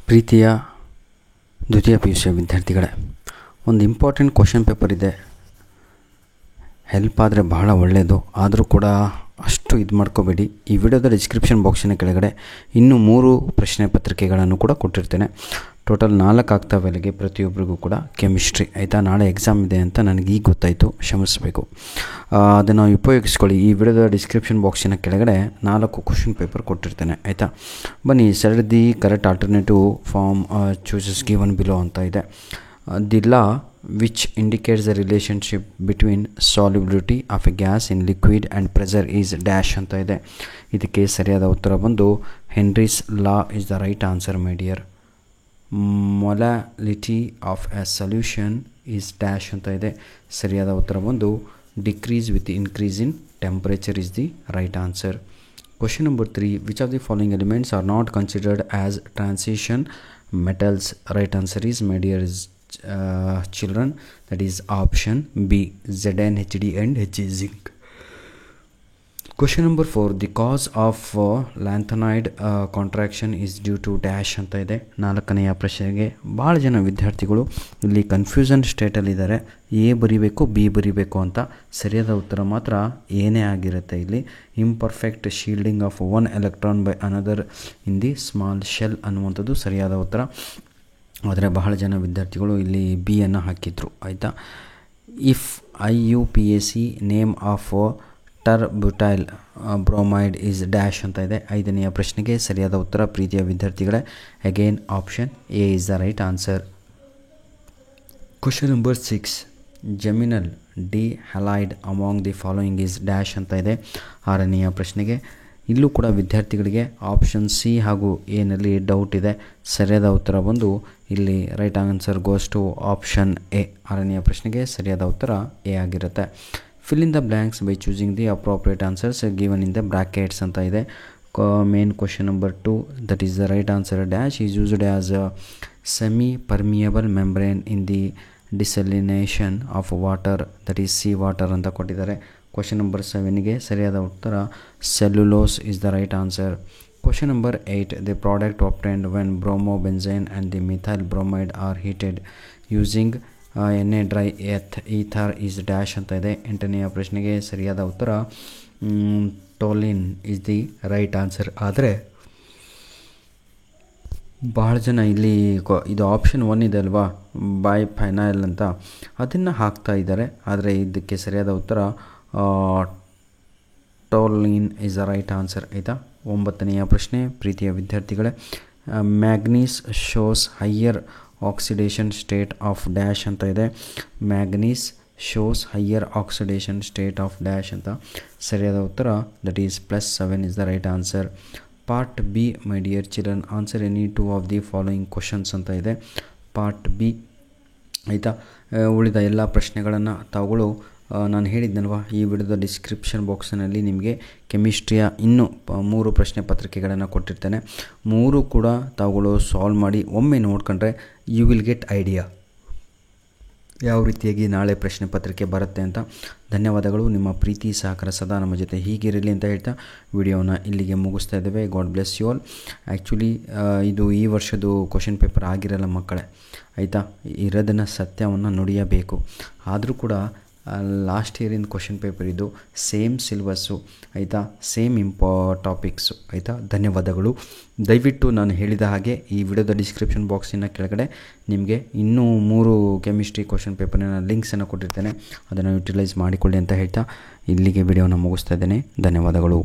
ಪ್ರೀತಿಯ ದ್ವಿತೀಯ PUC ವಿದ್ಯಾರ್ಥಿಗಳೇ, ಒಂದು ಇಂಪಾರ್ಟೆಂಟ್ ಕ್ವಶನ್ ಪೇಪರ್ ಇದೆ. ಹೆಲ್ಪ್ ಆದರೆ ಬಹಳ ಒಳ್ಳೆಯದು. ಆದರೂ ಕೂಡ ಅಷ್ಟು ಇದು ಮಾಡ್ಕೋಬೇಡಿ. ಈ ವಿಡಿಯೋದ ಡಿಸ್ಕ್ರಿಪ್ಷನ್ ಬಾಕ್ಸಿನ ಕೆಳಗಡೆ ಇನ್ನೂ 3 ಪ್ರಶ್ನೆ ಪತ್ರಿಕೆಗಳನ್ನು ಕೂಡ ಕೊಟ್ಟಿರ್ತೇನೆ. ಟೋಟಲ್ 4 ಆಗ್ತಾವೆ ಅಲ್ಲಿಗೆ ಪ್ರತಿಯೊಬ್ಬರಿಗೂ ಕೂಡ ಕೆಮಿಸ್ಟ್ರಿ. ಆಯಿತಾ, ನಾಳೆ ಎಕ್ಸಾಮ್ ಇದೆ ಅಂತ ನನಗೆ ಈಗ ಗೊತ್ತಾಯಿತು, ಕ್ಷಮಿಸಬೇಕು. ಅದನ್ನು ಉಪಯೋಗಿಸ್ಕೊಳ್ಳಿ. ಈ ವಿಡಿಯೋದ ಡಿಸ್ಕ್ರಿಪ್ಷನ್ ಬಾಕ್ಸಿನ ಕೆಳಗಡೆ 4 ಕ್ವಶನ್ ಪೇಪರ್ ಕೊಟ್ಟಿರ್ತೇನೆ. ಆಯಿತಾ, ಬನ್ನಿ. Select the correct alternative form choices given below ಅಂತ ಇದೆ. The law which indicates the relationship between solubility of a gas in liquid and pressure is dash ಅಂತ ಇದೆ. ಇದಕ್ಕೆ ಸರಿಯಾದ ಉತ್ತರ ಬಂದು Henry's law is the right answer my dear. Molality of A solution is dash ಅಂತ ಇದೆ. ಸರಿಯಾದ ಉತ್ತರ ಬಂದು decrease with increase in temperature is the right answer. Question number 3, which of the following elements are not considered as transition metals? Right answer is my dear children, that is option B, Zn, Hd and He zinc. Question number 4, the cause of lanthanide contraction is due to dash ಅಂತ ಇದೆ. 4ನೆಯ ಪ್ರಶ್ನೆಗೆ ಭಾಳ ಜನ ವಿದ್ಯಾರ್ಥಿಗಳು ಇಲ್ಲಿ confusion ಸ್ಟೇಟಲ್ಲಿದ್ದಾರೆ. A ಬರಿಬೇಕು, B ಬರಿಬೇಕು ಅಂತ. ಸರಿಯಾದ ಉತ್ತರ ಮಾತ್ರ ಏನೇ ಆಗಿರುತ್ತೆ. ಇಲ್ಲಿ imperfect shielding of one electron by another in the small shell ಅನ್ನುವಂಥದ್ದು ಸರಿಯಾದ ಉತ್ತರ. ಆದರೆ ಬಹಳ ಜನ ವಿದ್ಯಾರ್ಥಿಗಳು ಇಲ್ಲಿ ಬಿ ಅನ್ನು ಹಾಕಿದ್ರು. ಆಯಿತಾ, if IUPAC name of tertbutyl bromide is dash ಅಂತ ಇದೆ. 5ನೆಯ ಪ್ರಶ್ನೆಗೆ ಸರಿಯಾದ ಉತ್ತರ ಪ್ರೀತಿಯ ವಿದ್ಯಾರ್ಥಿಗಳೇ again option A is the right answer. Question number 6, geminal dihalide among the following is dash ಅಂತ ಇದೆ. 6ನೆಯ ಪ್ರಶ್ನೆಗೆ ಇಲ್ಲೂ ಕೂಡ ವಿದ್ಯಾರ್ಥಿಗಳಿಗೆ ಆಪ್ಷನ್ ಸಿ ಹಾಗೂ ಎನಲ್ಲಿ ಡೌಟ್ ಇದೆ. ಸರಿಯಾದ ಉತ್ತರ ಬಂದು ಇಲ್ಲಿ right answer goes to option A. 6ನೆಯ ಪ್ರಶ್ನೆಗೆ ಸರಿಯಾದ ಉತ್ತರ ಎ ಆಗಿರುತ್ತೆ. Fill in the blanks by choosing the appropriate answers given in the brackets ಅಂತ ಇದೆ. Main question number 2, that is the right answer. Dash is used as a semi permeable membrane in the desalination of water, that is sea water ಅಂತ ಕೊಟ್ಟಿದ್ದಾರೆ. Question number 7ಗೆ ಸರಿಯಾದ ಉತ್ತರ cellulose is the right answer. Question number 8, the product obtained when bromobenzene and the methyl bromide are heated using Na dry ether is dash ಅಂತ ಇದೆ. 8ನೆಯ ಪ್ರಶ್ನೆಗೆ ಸರಿಯಾದ ಉತ್ತರ ಟೋಲಿನ್ ಇಸ್ ದಿ ರೈಟ್ ಆನ್ಸರ್. ಆದರೆ ಭಾಳ ಜನ ಇಲ್ಲಿ ಇದು ಆಪ್ಷನ್ 1 ಇದೆ ಅಲ್ವಾ, ಬೈ ಫೈನೈಲ್ ಅಂತ, ಅದನ್ನು ಹಾಕ್ತಾ ಇದ್ದಾರೆ. ಆದರೆ ಇದಕ್ಕೆ ಸರಿಯಾದ ಉತ್ತರ ಟೋಲಿನ್ ಇಸ್ ದ ರೈಟ್ ಆನ್ಸರ್. ಆಯಿತಾ, 9ನೆಯ ಪ್ರಶ್ನೆ ಪ್ರೀತಿಯ ವಿದ್ಯಾರ್ಥಿಗಳೇ, ಮ್ಯಾಗ್ನೀಸ್ shows higher oxidation state of dash ಅಂತ ಇದೆ. ಮ್ಯಾಗ್ನೀಸ್ shows higher oxidation state of dash ಅಂತ. ಸರಿಯಾದ ಉತ್ತರ that is +7 is the right answer. Part be my dear children, answer any 2 of the following questions ಅಂತ ಇದೆ. Part B. ಆಯಿತಾ, ಉಳಿದ ಎಲ್ಲ ಪ್ರಶ್ನೆಗಳನ್ನು ತಾವುಗಳು ನಾನು ಹೇಳಿದ್ನಲ್ವ, ಈ ವಿಡಿಯೋದ ಡಿಸ್ಕ್ರಿಪ್ಷನ್ ಬಾಕ್ಸಿನಲ್ಲಿ ನಿಮಗೆ ಕೆಮಿಸ್ಟ್ರಿಯ ಇನ್ನೂ 3 ಪ್ರಶ್ನೆ ಪತ್ರಿಕೆಗಳನ್ನು ಕೊಟ್ಟಿರ್ತೇನೆ. 3 ಕೂಡ ತಾವುಗಳು ಸಾಲ್ವ್ ಮಾಡಿ ಒಮ್ಮೆ ನೋಡ್ಕೊಂಡ್ರೆ ಯು ವಿಲ್ ಗೆಟ್ ಐಡಿಯಾ ಯಾವ ರೀತಿಯಾಗಿ ನಾಳೆ ಪ್ರಶ್ನೆ ಪತ್ರಿಕೆ ಬರುತ್ತೆ ಅಂತ. ಧನ್ಯವಾದಗಳು. ನಿಮ್ಮ ಪ್ರೀತಿ ಸಹಕಾರ ಸದಾ ನಮ್ಮ ಜೊತೆ ಹೀಗಿರಲಿ ಅಂತ ಹೇಳ್ತಾ ವಿಡಿಯೋನ ಇಲ್ಲಿಗೆ ಮುಗಿಸ್ತಾ ಇದ್ದೇವೆ. God bless you all. Actually ಇದು ಈ ವರ್ಷದ್ದು ಕ್ವಶನ್ ಪೇಪರ್ ಆಗಿರಲ್ಲ ಮಕ್ಕಳೇ. ಆಯಿತಾ, ಇರೋದನ್ನು ಸತ್ಯವನ್ನು ನುಡಿಯಬೇಕು. ಆದರೂ ಕೂಡ ಲಾಸ್ಟ್ ಇಯರಿಂದ ಕ್ವಶನ್ ಪೇಪರ್ ಇದು ಸೇಮ್ ಸಿಲೆಬಸ್ಸು. ಆಯಿತಾ, ಸೇಮ್ ಟಾಪಿಕ್ಸು. ಆಯಿತಾ, ಧನ್ಯವಾದಗಳು. ದಯವಿಟ್ಟು ನಾನು ಹೇಳಿದ ಹಾಗೆ ಈ ವಿಡಿಯೋದ ಡಿಸ್ಕ್ರಿಪ್ಷನ್ ಬಾಕ್ಸಿನ ಕೆಳಗಡೆ ನಿಮಗೆ ಇನ್ನೂ 3 ಕೆಮಿಸ್ಟ್ರಿ ಕ್ವಶನ್ ಪೇಪರ್ನ ಲಿಂಕ್ಸನ್ನು ಕೊಟ್ಟಿರ್ತೇನೆ. ಅದನ್ನು ಯುಟಿಲೈಸ್ ಮಾಡಿಕೊಳ್ಳಿ ಅಂತ ಹೇಳ್ತಾ ಇಲ್ಲಿಗೆ ವಿಡಿಯೋನ ಮುಗಿಸ್ತಾ ಇದ್ದೇನೆ. ಧನ್ಯವಾದಗಳು.